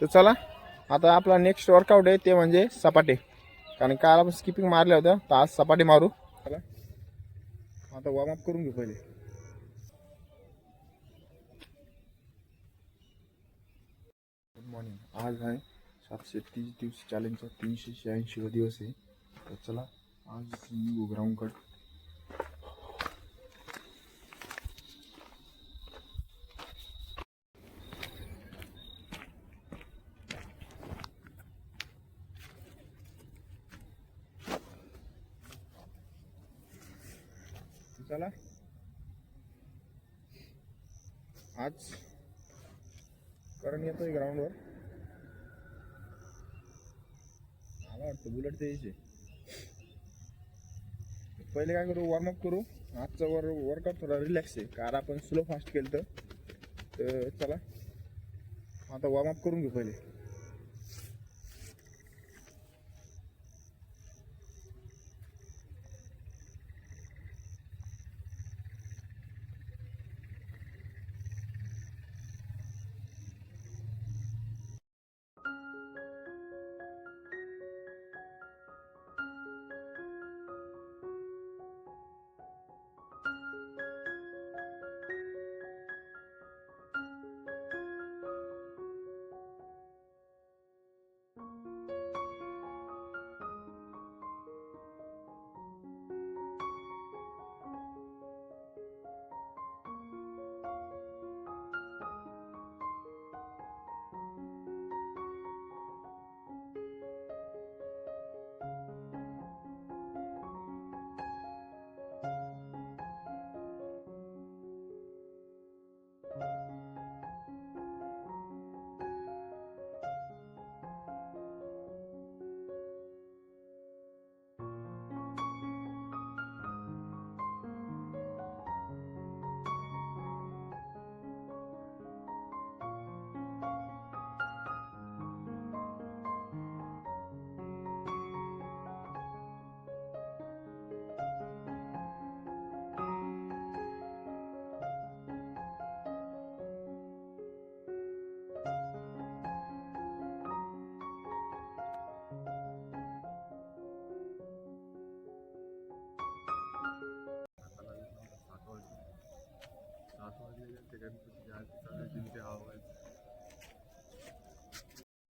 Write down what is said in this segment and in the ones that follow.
तर चला आता आपला नेक्स्ट वर्कआउट आहे ते म्हणजे सपाटे. कारण काल आपण स्किपिंग मारल्या होत्या, तर आज सपाटे मारू. चला आता वॉर्मअप करून घेऊ पहिले. Good morning. आज आहे 730 दिवस चॅलेंजचा 386 दिवस आहे. तर चला आज निघू ग्राउंडकडे. चला आज करण येतोय ग्राउंडवर. मला वाटतं बुलेट द्यायचे. पहिले काय करू, वॉर्मअप करू. आजचा वर्कआउट थोडा रिलॅक्स आहे, कारण आपण स्लो फास्ट केलं. तर चला आता वॉर्मअप करून घेऊ पहिले.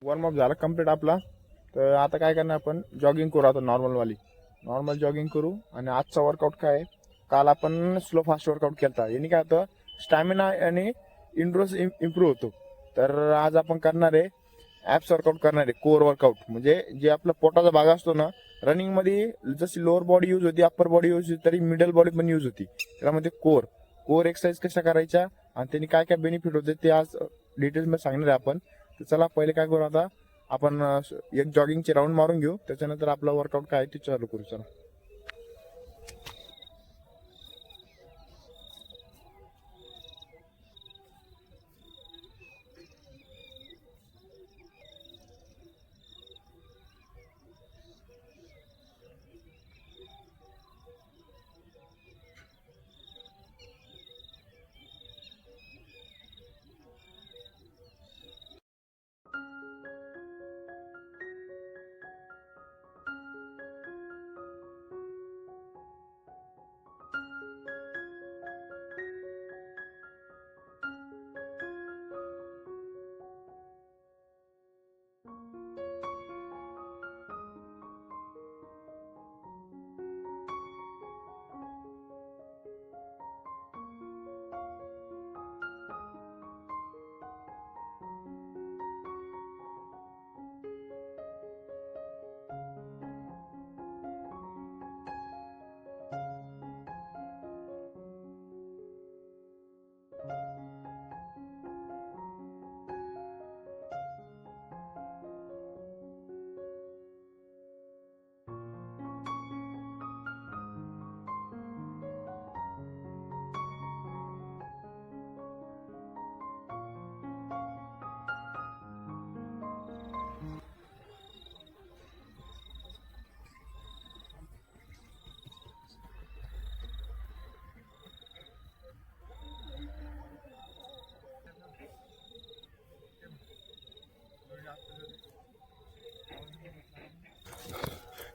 वॉर्मअप झाला कम्प्लीट आपला. तर आता काय करणार आपण, जॉगिंग करू. आता नॉर्मल जॉगिंग करू. आणि आजचा वर्कआउट काय आहे, काल आपण स्लो फास्ट वर्कआउट केला. याने काय होतं, स्टॅमिना आणि इंड्रोस इम्प्रूव्ह होतो. तर आज आपण करणार आहे ॲप्स वर्कआउट करणार आहे. कोर वर्कआउट म्हणजे जे आपला पोटाचा भाग असतो ना, रनिंगमध्ये जशी लोअर बॉडी यूज होती, अप्पर बॉडी यूज होती, तरी मिडल बॉडी पण यूज होती. त्यामध्ये कोर एक्सरसाइज कशा करायच्या आणि त्यांनी काय काय बेनिफिट होते ते आज डिटेल्समध्ये सांगणार आहे आपण. तर चला पहिले काय करू, आता आपण एक जॉगिंगचे राऊंड मारून घेऊ. त्याच्यानंतर आपला वर्कआउट काय ते चालू करू. चला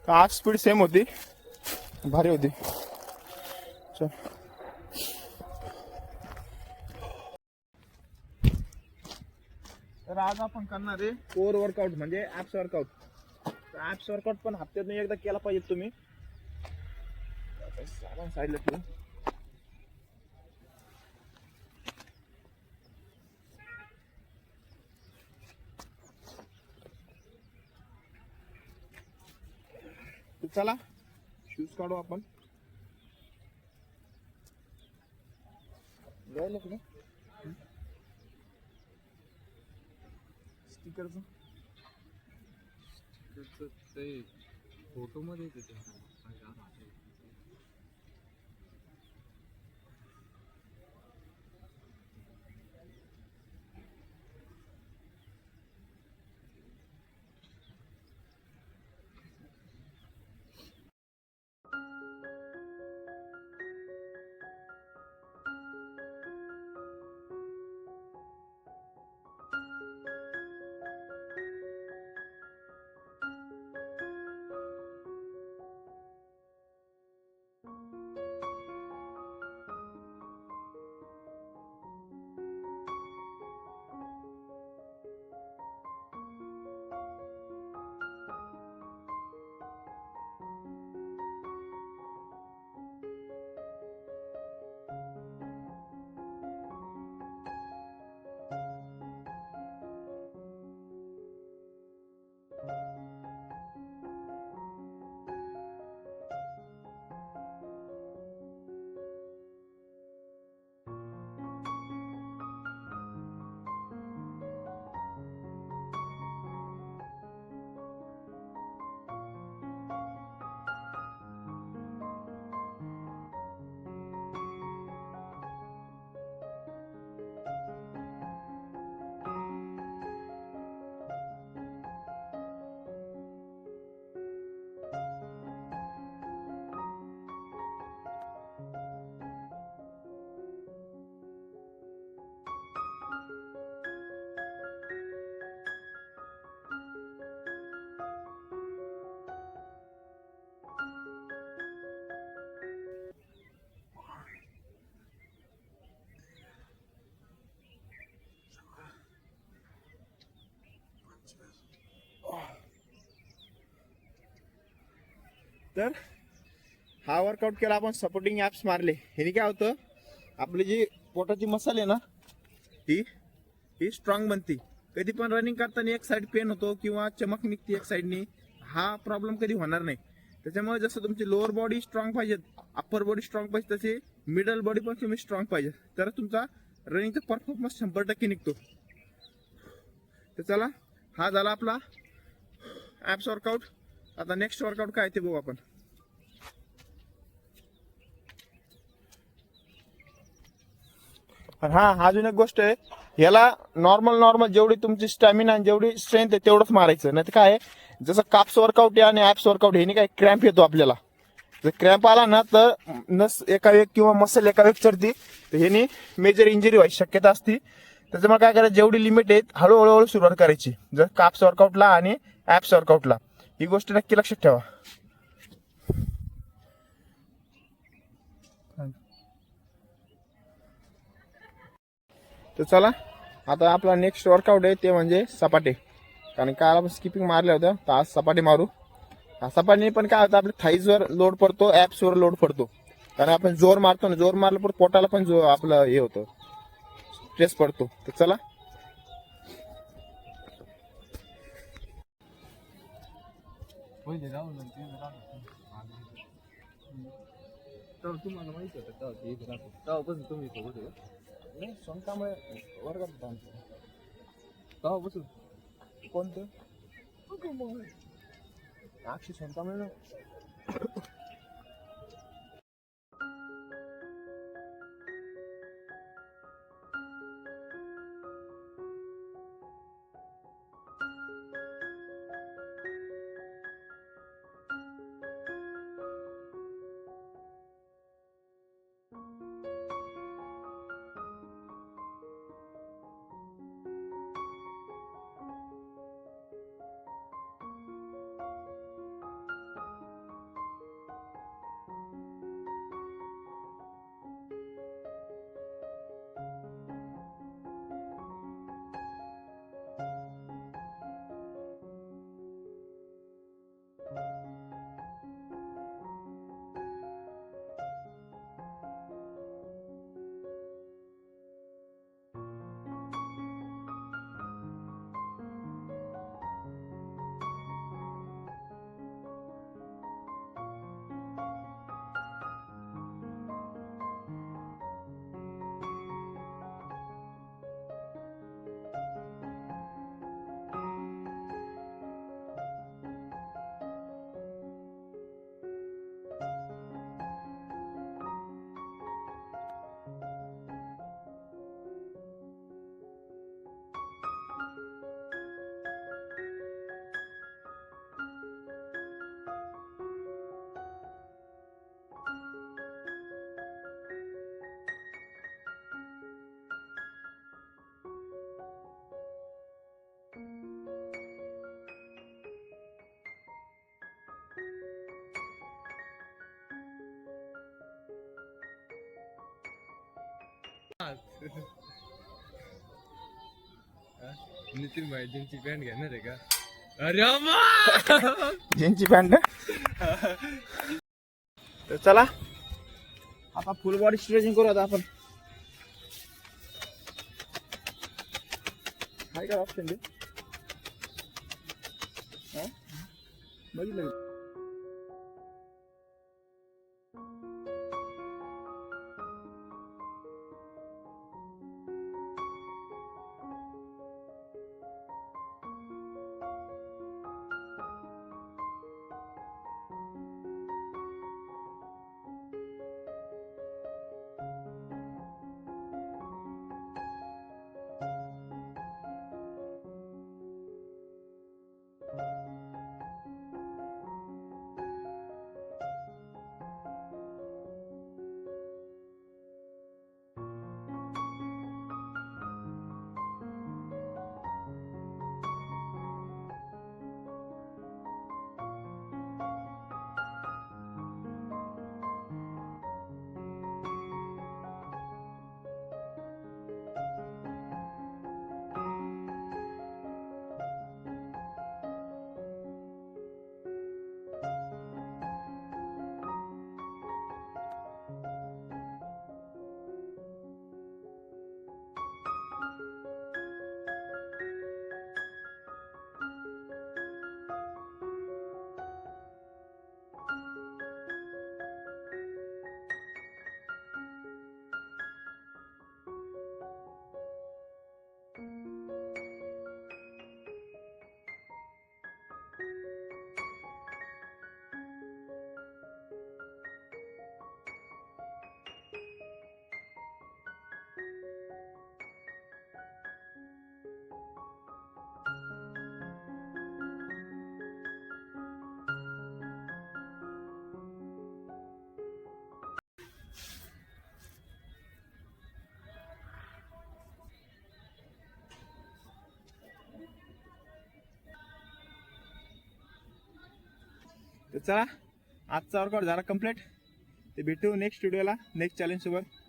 आज स्पीड सेम होती, भारी होती. चल. तर आज आपण करणार आहे कोर वर्कआउट म्हणजे ॲप्स वर्कआउट. ॲप्स वर्कआउट पण हप्त्यातून एकदा केला पाहिजे तुम्ही. साईडला ठेवू. चला शूज काढू आपण. स्टिकरचं ते फोटो मध्ये तर हा वर्कआउट केला आपण. सपोर्टिंग ॲप्स मारले. ह्याने काय होतं, आपली जी पोटाची मसल आहे ना ही स्ट्रॉंग बनते. कधी पण रनिंग करताना एक साईड पेन होतो किंवा चमक निघते एक साईडनी, हा प्रॉब्लेम कधी होणार नाही. त्याच्यामुळे जसं तुमची लोअर बॉडी स्ट्रॉंग पाहिजे, अप्पर बॉडी स्ट्रॉंग पाहिजे, तशी मिडल बॉडी पण तुम्ही स्ट्रॉंग पाहिजे, तर तुमचा रनिंगचा परफॉर्मन्स 100% निघतो. तर चला, हा झाला आपला ॲप्स वर्कआउट. आता नेक्स्ट वर्कआउट काय ते बघू आपण. हा अजून एक गोष्ट आहे, याला नॉर्मल जेवढी तुमची स्टॅमिना आणि जेवढी स्ट्रेंथ आहे तेवढंच मारायचं. नाही तर काय आहे, जसं काप्स वर्कआउट आहे आणि ॲप्स वर्कआउट हे काय क्रॅम्प येतो आपल्याला. जर क्रॅम्प आला ना तर नस एका वेग किंवा मसल एका वेग चढती, तर ह्यानी मेजर इंजुरी व्हायची शक्यता असते. त्याच्यामुळे काय करायचं, जेवढी लिमिट आहे हळूहळू सुरुवात करायची. जर काप्स वर्कआउटला आणि ॲप्स वर्कआउटला ही गोष्ट नक्की लक्षात ठेवा. तर चला, आता आपला नेक्स्ट वर्कआउट आहे ते म्हणजे सपाटे. कारण काल आपण स्किपिंग मारल्या होत्या, तर आज सपाटे मारू. सपाटीने पण काय होतं, आपल्या थाईजवर लोड पडतो, ॲप्सवर लोड पडतो. कारण आपण जोर मारतो ना, जोर मारलं पण पोटाला पण जो आपलं हे होतं, स्ट्रेस पडतो. तर चला, तुम्हाला माहिती होतं तेव्हापासून तुम्ही सोबत आहे स्वतःमुळे वर्गात तेव्हापासून कोणतं अक्षय स्वतःमुळे नितीन भाई जीनची पॅन्ट घेणार आहे का? अरे जीनची पॅन्ट तर चला आता फुल बॉडी स्ट्रेचिंग करू आता आपण. काय काय ऑप्शन दे बघितलं. तर चला आजचा वर्कआउट झाला कम्प्लीट. ते भेटू नेक्स्ट व्हिडिओला नेक्स्ट चॅलेंज सोबत.